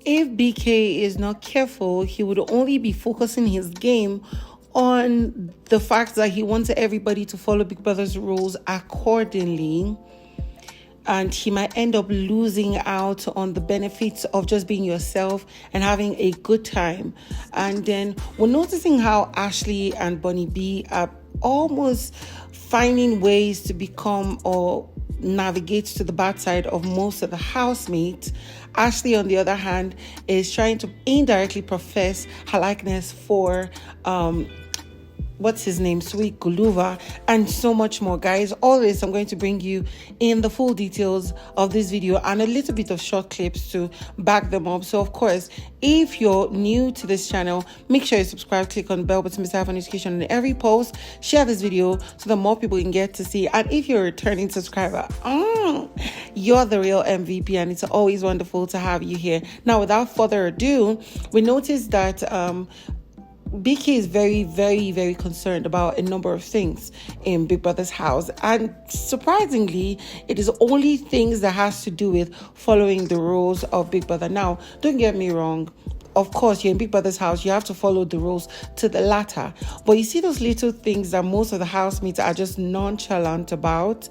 if BK is not careful, he would only be focusing his game on the fact that he wanted everybody to follow Big Brother's rules accordingly. And he might end up losing out on the benefits of just being yourself and having a good time. And then we're noticing how Ashley and Bonni B are almost finding ways to become or navigate to the bad side of most of the housemates. Ashley, on the other hand, is trying to indirectly profess her likeness for what's his name, Sweet Guluva, and so much more. Guys, all this I'm going to bring you in the full details of this video and a little bit of short clips to back them up. So of course, if you're new to this channel, make sure you subscribe, click on the bell button to have a notification on every post, share this video so that more people can get to see. And if you're a returning subscriber, you're the real MVP, and it's always wonderful to have you here. Now, without further ado, we noticed that BK is very, very, very concerned about a number of things in Big Brother's house. And surprisingly, it is only things that has to do with following the rules of Big Brother. Now, don't get me wrong. Of course, you're in Big Brother's house, you have to follow the rules to the latter. But you see those little things that most of the housemates are just nonchalant about.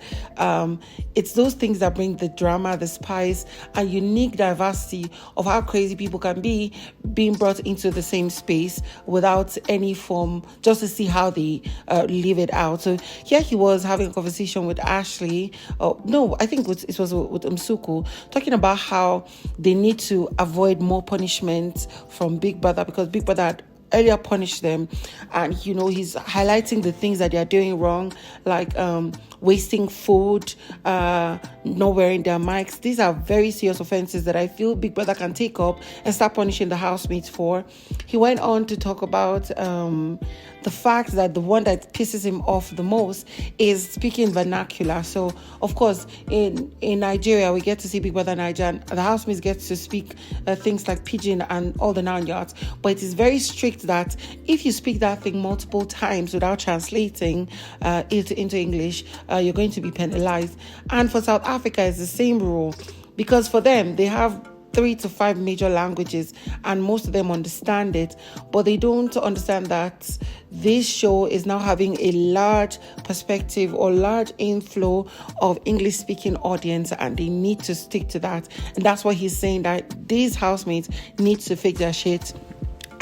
It's those things that bring the drama, the spice, and unique diversity of how crazy people can be being brought into the same space without any form, just to see how they live it out. So here he was having a conversation with Ashley. No, I think it was with Nsuku, talking about how they need to avoid more punishment from Big Brother because Big Brother had earlier punished them, and he's highlighting the things that they are doing wrong, like wasting food, not wearing their mics. These are very serious offenses that I feel Big Brother can take up and start punishing the housemates for. He went on to talk about the fact that the one that pisses him off the most is speaking vernacular. So of course in Nigeria we get to see Big Brother Niger, and the housemates get to speak things like pidgin and all the 9 yards, but it is very strict that if you speak that thing multiple times without translating it into English, you're going to be penalized. And for South Africa it's the same rule, because for them they have 3 to 5 major languages and most of them understand it, but they don't understand that this show is now having a large perspective or large inflow of English speaking audience, and they need to stick to that. And that's why he's saying that these housemates need to fix their shit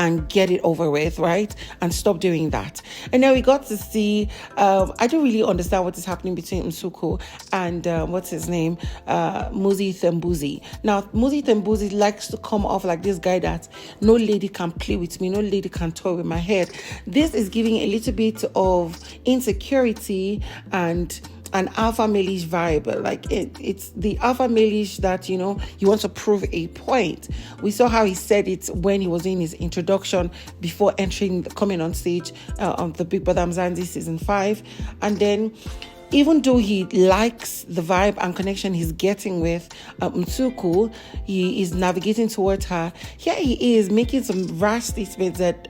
and get it over with, right? And stop doing that. And then we got to see, I don't really understand what is happening between Nsuku and what's his name? Muzithuzi. Now, Muzithuzi likes to come off like this guy that no lady can play with me, no lady can toy with my head. This is giving a little bit of insecurity and an alpha male-ish vibe. Like it's the alpha male-ish that you want to prove a point. We saw how he said it when he was in his introduction before coming on stage on the Big Brother Mzansi season 5. And then even though he likes the vibe and connection he's getting with Nsuku, he is navigating towards her. Here he is making some rash statements that,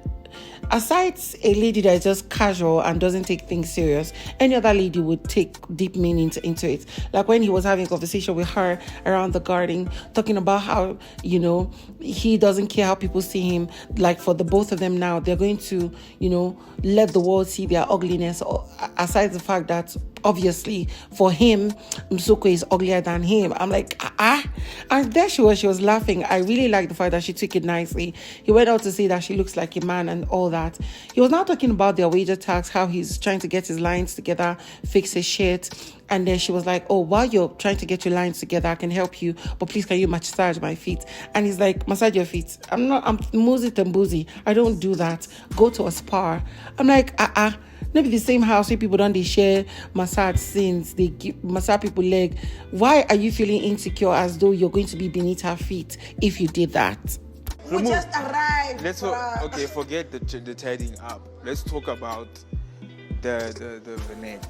aside a lady that is just casual and doesn't take things serious, any other lady would take deep meaning into it. Like when he was having a conversation with her around the garden, talking about how, he doesn't care how people see him. Like for the both of them now, they're going to, let the world see their ugliness, aside the fact that obviously for him, Nsuku is uglier than him. I'm like, and there she was laughing. I really like the fact that she took it nicely. He went out to say that she looks like a man and all that. He was now talking about their wager tax, how he's trying to get his lines together, fix his shit. And then she was like, oh, while you're trying to get your lines together, I can help you, but please can you massage my feet? And he's like, massage your feet? I'm Muzi and Muku. I don't do that. Go to a spa. I'm like, maybe the same house where people don't they share massage scenes, they massage people leg. Why are you feeling insecure as though you're going to be beneath her feet if you did that? We just arrived. Okay, forget the tidying up. Let's talk about the neck.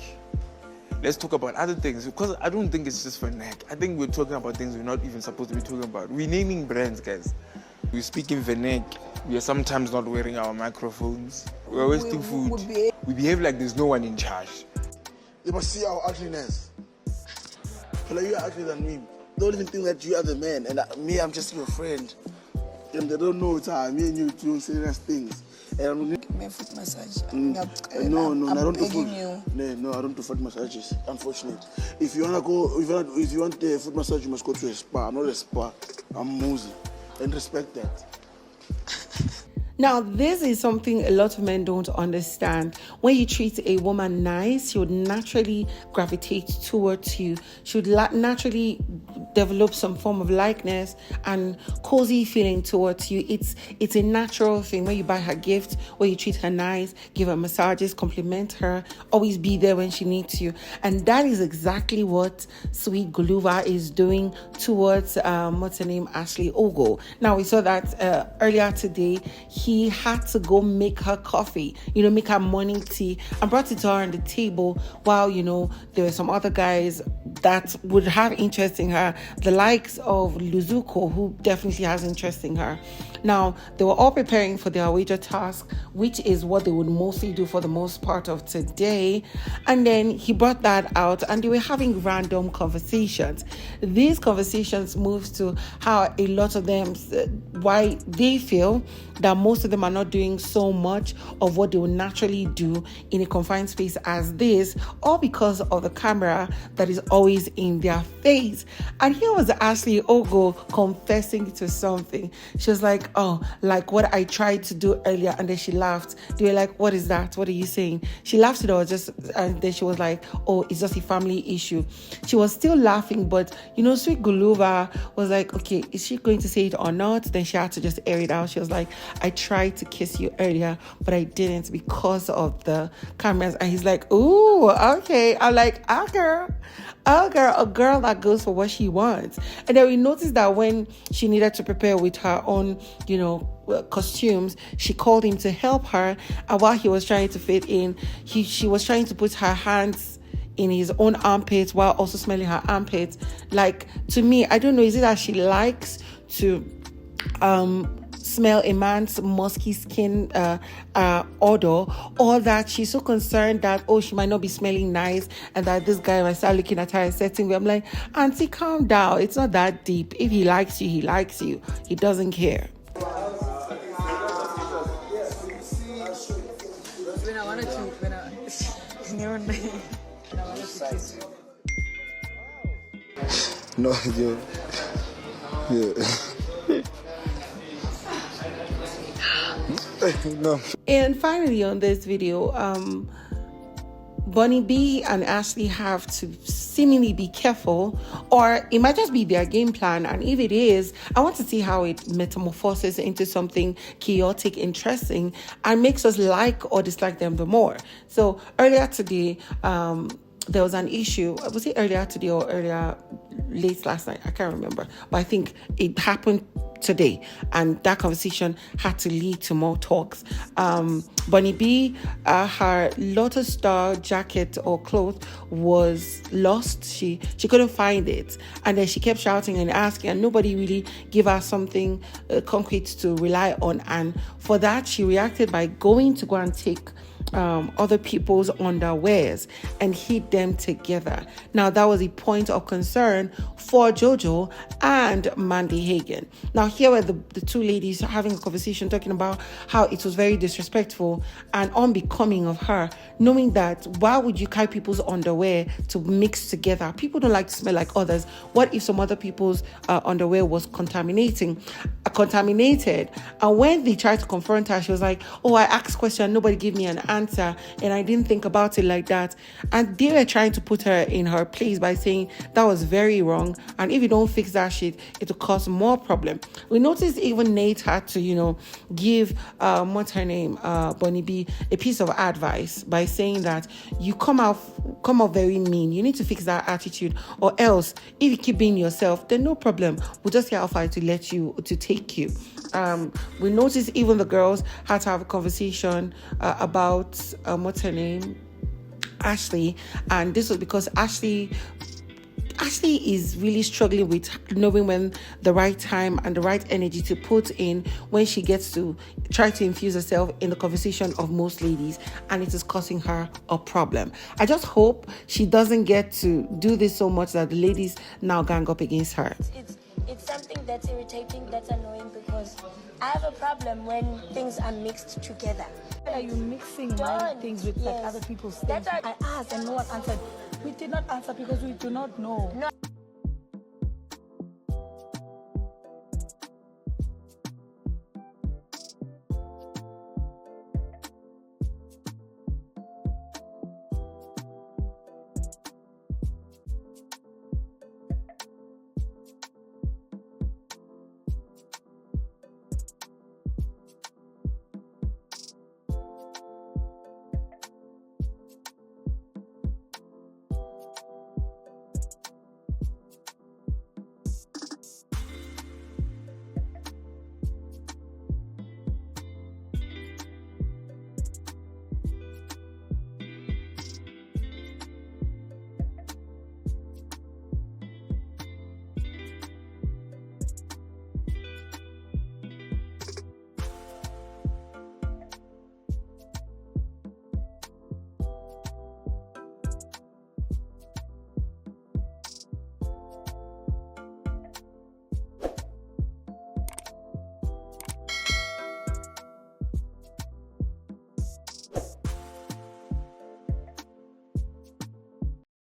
Let's talk about other things, because I don't think it's just for neck. I think we're talking about things we're not even supposed to be talking about. We're naming brands, guys. We speak in Venek. We are sometimes not wearing our microphones. We're wasting food. We behave like there's no one in charge. You must see our ugliness. Like, you're uglier than me. Don't even think that you are the man, and me, I'm just your friend. and they don't know it's me and you doing serious things. And me foot massage. no, I don't do foot. No, I don't do foot massages. Unfortunately, if you wanna go, if you want the foot massage, you must go to a spa. I'm not a spa. I'm Muzi, and respect that. Now, this is something a lot of men don't understand. When you treat a woman nice, she would naturally gravitate towards you. She would naturally develop some form of likeness and cozy feeling towards you. It's a natural thing. When you buy her gifts, when you treat her nice, give her massages, compliment her, always be there when she needs you. And that is exactly what sweet Guluva is doing towards, what's her name, Ashley Ogo. Now, we saw that earlier today. He had to go make her coffee, make her morning tea, and brought it to her on the table while, there were some other guys that would have interest in her, the likes of Nsuku, who definitely has interest in her. Now, they were all preparing for their wager task, which is what they would mostly do for the most part of today. And then he brought that out and they were having random conversations. These conversations moves to how a lot of them, why they feel that most of them are not doing so much of what they would naturally do in a confined space as this, all because of the camera that is always in their face. And here was Ashley Ogo confessing to something. She was like, oh, like what I tried to do earlier, and then she laughed. They were like, what is that? What are you saying? She laughed it all, and then she was like, oh, it's just a family issue. She was still laughing, but sweet Guluva was like, okay, is she going to say it or not? Then she had to just air it out. She was like, I tried to kiss you earlier, but I didn't because of the cameras. And he's like, ooh, okay. I'm like, a girl that goes for what she wants. And then we noticed that when she needed to prepare with her own, costumes, she called him to help her. And while he was trying to fit in, she was trying to put her hands in his own armpits while also smelling her armpits. Like, to me, I don't know, is it that she likes to smell a man's musky skin odor, or that she's so concerned that, she might not be smelling nice and that this guy might start looking at her a certain way? I'm like, auntie, calm down. It's not that deep. If he likes you, he likes you. He doesn't care. No, yo. Yeah. No. And finally on this video, Bonni B and Ashley have to seemingly be careful, or it might just be their game plan. And if it is, I want to see how it metamorphoses into something chaotic, interesting, and makes us like or dislike them the more. So earlier today, there was an issue. Was it earlier today or late last night? I can't remember. But I think it happened today, and that conversation had to lead to more talks. Bonni B, her Lotus Star jacket or cloth was lost. She couldn't find it, and then she kept shouting and asking, and nobody really gave her something concrete to rely on. And for that, she reacted by going to go and take other people's underwears and heat them together. Now, that was a point of concern for Jojo and Mandy Hagen. Now, here were the two ladies having a conversation, talking about how it was very disrespectful and unbecoming of her, knowing that why would you carry people's underwear to mix together? People don't like to smell like others. What if some other people's underwear was contaminated? And when they tried to confront her, she was like, oh, I asked question, nobody gave me an answer, and I didn't think about it like that. And they were trying to put her in her place by saying that was very wrong, and if you don't fix that shit, it will cause more problem. We noticed even Nate had to, give what's her name, Bonni B, a piece of advice by saying that you come out very mean. You need to fix that attitude, or else if you keep being yourself, then no problem. We'll just get Alpha to take you. We noticed even the girls had to have a conversation about what's her name, Ashley, and this was because Ashley is really struggling with knowing when the right time and the right energy to put in when she gets to try to infuse herself in the conversation of most ladies, and it is causing her a problem. I just hope she doesn't get to do this so much that the ladies now gang up against her. It's something that's irritating, that's annoying, because I have a problem when things are mixed together. Why are you mixing my things with like other people's things? I asked and no one answered. We did not answer because we do not know. No.